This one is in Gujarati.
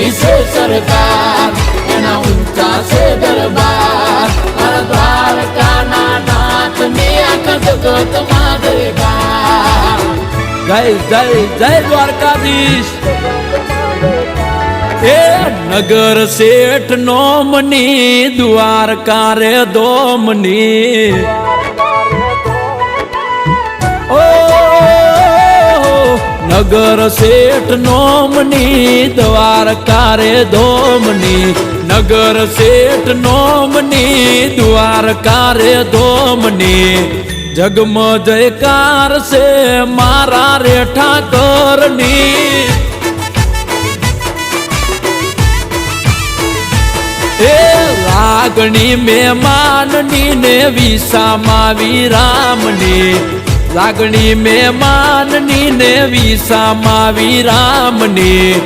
ઊંચી છે સરકાર, એના ઊંચા છે દરબાર, મારા દ્વારકાના નાથની આખા જગતમાં જયકાર. જય જય જય દ્વારકાધીશ. એ નગર શેઠ નોમની દ્વારકા રે દોમની. ઓ નગર શેઠ નોમની દ્વારકા રે દોમની, નગર શેઠ નોમની દ્વારકા રે દોમની. જગમ જયકાર છે મારા રે ઠાકરની. એ લાગણી મહેમાનની ને વિસામાં વિરામની, લાગણી મહેમાનની ને વિસામાં વિરામની.